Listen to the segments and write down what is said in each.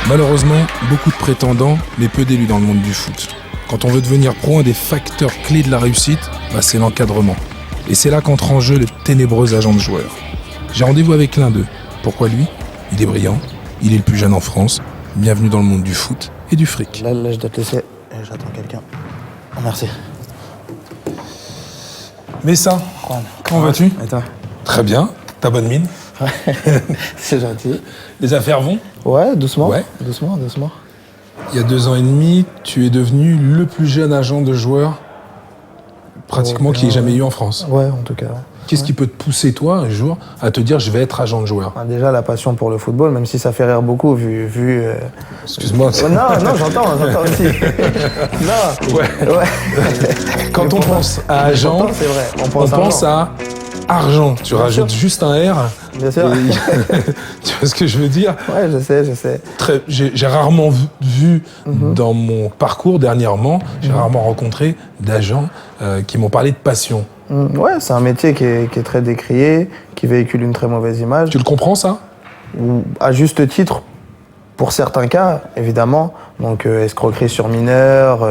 Malheureusement, beaucoup de prétendants, mais peu d'élus dans le monde du foot. Quand on veut devenir pro, un des facteurs clés de la réussite, c'est l'encadrement. Et c'est là qu'entre en jeu le ténébreux agent de joueur. J'ai rendez-vous avec l'un d'eux. Pourquoi lui? Il est brillant, il est le plus jeune en France. Bienvenue dans le monde du foot et du fric. Là je dois te laisser. J'attends quelqu'un. Oh, merci. Mais ça, comment vas-tu? Et toi? Très bien, t'as bonne mine. Ouais, c'est gentil. Les affaires vont? Ouais, doucement. Ouais. Doucement. Il y a 2 ans et demi, tu es devenu le plus jeune agent de joueur pratiquement qu'il ait jamais eu en France. Ouais, en tout cas. Qu'est-ce qui peut te pousser, toi, un jour, à te dire « je vais être agent de joueur » ? Déjà, la passion pour le football, même si ça fait rire beaucoup, vu Excuse-moi. Non, j'entends aussi. Non. Ouais. Quand on pense à agent, c'est vrai. on pense à argent. Tu rajoutes juste un R. Bien sûr. Tu vois ce que je veux dire? Ouais, je sais. J'ai rarement vu dans mon parcours dernièrement, j'ai rarement rencontré d'agents qui m'ont parlé de passion. Ouais, c'est un métier qui est très décrié, qui véhicule une très mauvaise image. Tu le comprends, ça? À juste titre, pour certains cas, évidemment. Donc, escroquerie sur mineurs,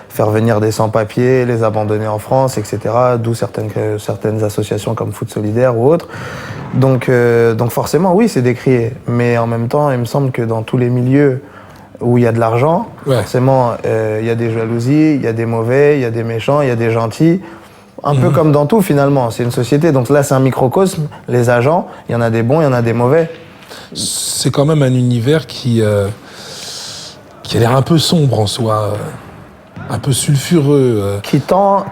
faire venir des sans-papiers, les abandonner en France, etc. D'où certaines associations comme Foot Solidaire ou autres. Donc forcément, oui, c'est décrié. Mais en même temps, il me semble que dans tous les milieux où il y a de l'argent, forcément, il y a des jalousies, il y a des mauvais, il y a des méchants, il y a des gentils. Un peu comme dans tout, finalement. C'est une société. Donc là, c'est un microcosme. Les agents, il y en a des bons, il y en a des mauvais. C'est quand même un univers qui a l'air un peu sombre en soi, un peu sulfureux.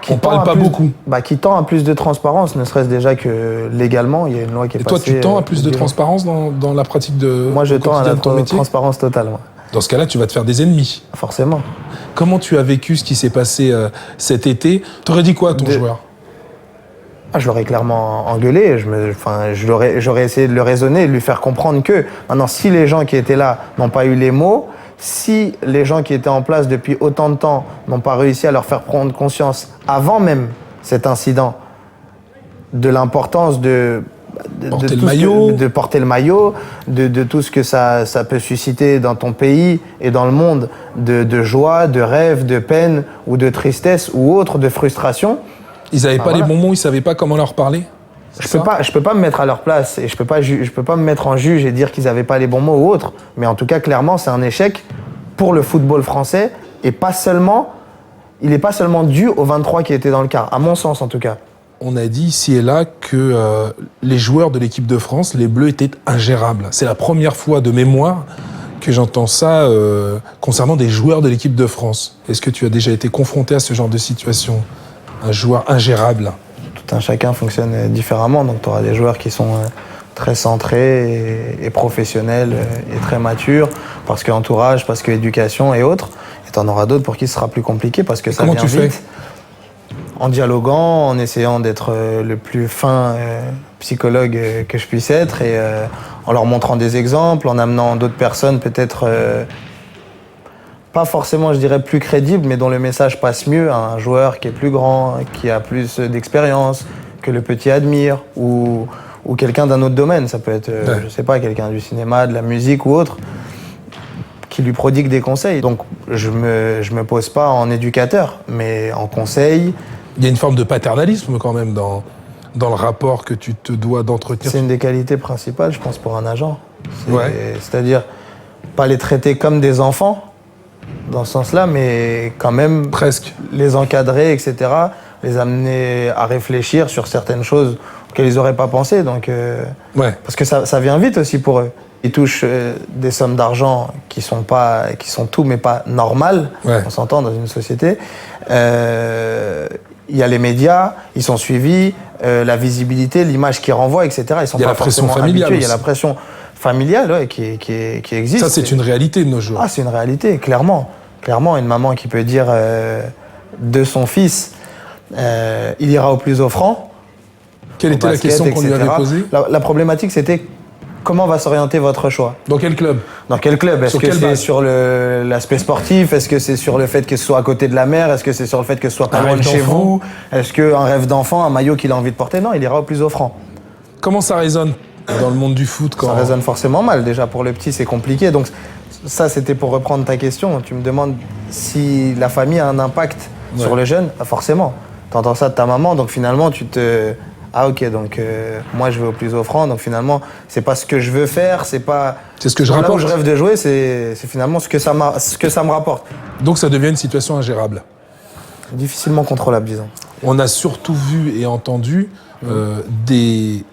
On parle pas beaucoup. Qui tend à plus de transparence, ne serait-ce déjà que légalement, il y a une loi qui est passée. Et toi, tu tends à plus de transparence dans la pratique de Moi, je tends à la ton métier? transparence totale. Ouais. Dans ce cas-là, tu vas te faire des ennemis. Forcément. Comment tu as vécu ce qui s'est passé cet été? T'aurais dit quoi à ton joueur? Je l'aurais clairement engueulé. J'aurais essayé de le raisonner, de lui faire comprendre que maintenant, si les gens qui étaient là n'ont pas eu les mots, si les gens qui étaient en place depuis autant de temps n'ont pas réussi à leur faire prendre conscience avant même cet incident de l'importance de porter le maillot, de tout ce que ça peut susciter dans ton pays et dans le monde, de joie, de rêve, de peine ou de tristesse ou autre, de frustration. Ils n'avaient pas les bons mots, ils ne savaient pas comment leur parler? Je peux pas me mettre à leur place et je peux pas me mettre en juge et dire qu'ils n'avaient pas les bons mots ou autre. Mais en tout cas, clairement, c'est un échec pour le football français et il n'est pas seulement dû aux 23 qui étaient dans le quart, à mon sens en tout cas. On a dit ici et là que les joueurs de l'équipe de France, les Bleus, étaient ingérables. C'est la première fois de mémoire que j'entends ça concernant des joueurs de l'équipe de France. Est-ce que tu as déjà été confronté à ce genre de situation? Un joueur ingérable? Tout un chacun fonctionne différemment, donc tu auras des joueurs qui sont très centrés et professionnels et très matures, parce que entourage, parce que éducation et autres. Et tu en auras d'autres pour qui ce sera plus compliqué, parce que ça vient vite. Comment tu fais? En dialoguant, en essayant d'être le plus fin psychologue que je puisse être, et en leur montrant des exemples, en amenant d'autres personnes peut-être pas forcément, je dirais, plus crédibles, mais dont le message passe mieux à un joueur qui est plus grand, qui a plus d'expérience, que le petit admire, ou quelqu'un d'un autre domaine. Ça peut être, je sais pas, quelqu'un du cinéma, de la musique ou autre, qui lui prodigue des conseils. Donc je me pose pas en éducateur, mais en conseil. Il y a une forme de paternalisme quand même dans le rapport que tu te dois d'entretenir. C'est une des qualités principales, je pense, pour un agent. C'est-à-dire pas les traiter comme des enfants, dans ce sens-là, mais quand même presque les encadrer, etc., les amener à réfléchir sur certaines choses auxquelles ils n'auraient pas pensé. Donc, parce que ça vient vite aussi pour eux. Ils touchent des sommes d'argent qui sont tout, mais pas normales. On s'entend dans une société. Il y a les médias, ils sont suivis, la visibilité, l'image qu'ils renvoient, etc. Ils sont pas forcément habitués. Il y a la pression familiale qui existe. Ça, c'est une réalité de nos jours. Ah, c'est une réalité, clairement. Clairement, une maman qui peut dire de son fils, il ira au plus offrant. Quelle était la question qu'on lui avait posée? La problématique, c'était comment va s'orienter votre choix? Dans quel club? Dans quel club? Est-ce que c'est sur l'aspect sportif? Est-ce que c'est sur le fait que ce soit à côté de la mer? Est-ce que c'est sur le fait que ce soit pas loin de chez vous? Est-ce qu'un rêve d'enfant, un maillot qu'il a envie de porter? Non, il ira au plus offrant. Comment ça résonne dans le monde du foot Ça résonne forcément mal. Déjà, pour le petit, c'est compliqué. Donc, ça c'était pour reprendre ta question. Tu me demandes si la famille a un impact sur le jeune. Forcément. Tu entends ça de ta maman, donc finalement tu te... Ah ok, donc moi je vais au plus offrant, donc finalement c'est pas ce que je veux faire, c'est pas... C'est ce que je là rapporte. où je rêve de jouer, c'est finalement ce que ça me rapporte. Donc ça devient une situation ingérable. Difficilement contrôlable, disons. On a surtout vu et entendu des,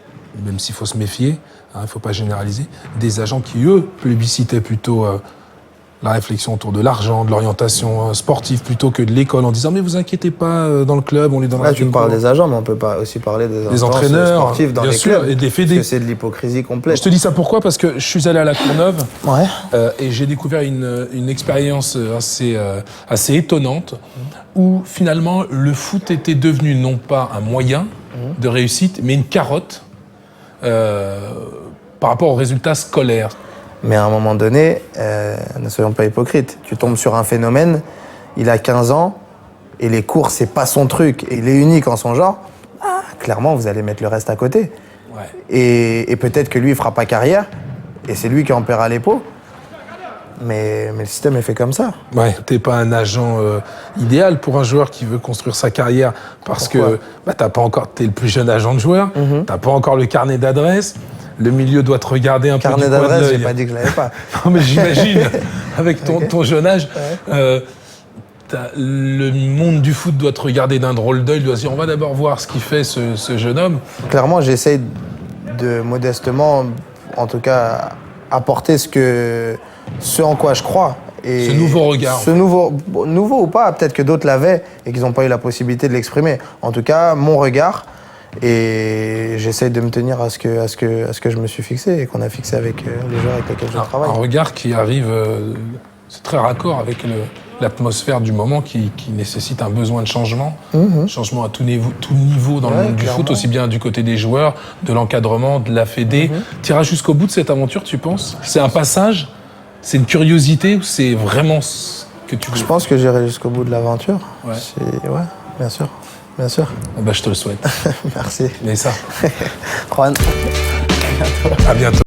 même s'il faut se méfier, il ne faut pas généraliser, des agents qui, eux, plébiscitaient plutôt la réflexion autour de l'argent, de l'orientation sportive, plutôt que de l'école, en disant « mais vous inquiétez pas, dans le club, on est dans la... » Là, tu me parles des agents, mais on peut aussi parler des entraîneurs sportifs dans bien les sûr, clubs, et des fédés. parce que c'est de l'hypocrisie complète. Je te dis ça pourquoi ? Parce que je suis allé à la Courneuve Ouais. et j'ai découvert une expérience assez étonnante où finalement le foot était devenu non pas un moyen de réussite, mais une carotte par rapport aux résultats scolaires. Mais à un moment donné, ne soyons pas hypocrites, tu tombes sur un phénomène, il a 15 ans, et les cours, c'est pas son truc, et il est unique en son genre, clairement, vous allez mettre le reste à côté. Ouais. Et peut-être que lui, il fera pas carrière, et c'est lui qui en paiera les pots. Mais le système est fait comme ça. Ouais, t'es pas un agent idéal pour un joueur qui veut construire sa carrière parce Pourquoi ? que t'es le plus jeune agent de joueur, t'as pas encore le carnet d'adresse, le milieu doit te regarder un peu du Carnet coin de d'adresse, l'œil. j'ai pas dit que je l'avais pas. Non mais j'imagine, avec ton jeune âge, le monde du foot doit te regarder d'un drôle d'œil, doit se dire on va d'abord voir ce qu'il fait ce jeune homme. Clairement, j'essaye de modestement, en tout cas, apporter ce en quoi je crois. Et Ce nouveau regard. Ce nouveau ou pas, peut-être que d'autres l'avaient et qu'ils n'ont pas eu la possibilité de l'exprimer. En tout cas, mon regard, et j'essaye de me tenir à ce que je me suis fixé et qu'on a fixé avec les joueurs avec lesquels je travaille. Un regard qui arrive, c'est très raccord avec l'atmosphère du moment qui nécessite un besoin de changement. Changement à tout niveau dans le monde du foot, aussi bien du côté des joueurs, de l'encadrement, de la fédé. Tu iras jusqu'au bout de cette aventure, tu penses ? C'est un passage ? C'est une curiosité ou c'est vraiment ce que tu veux ? Je pense que j'irai jusqu'au bout de l'aventure. Ouais. Ouais, bien sûr. Bien sûr. Bah, je te le souhaite. Merci. Mais ça. Juan. À bientôt.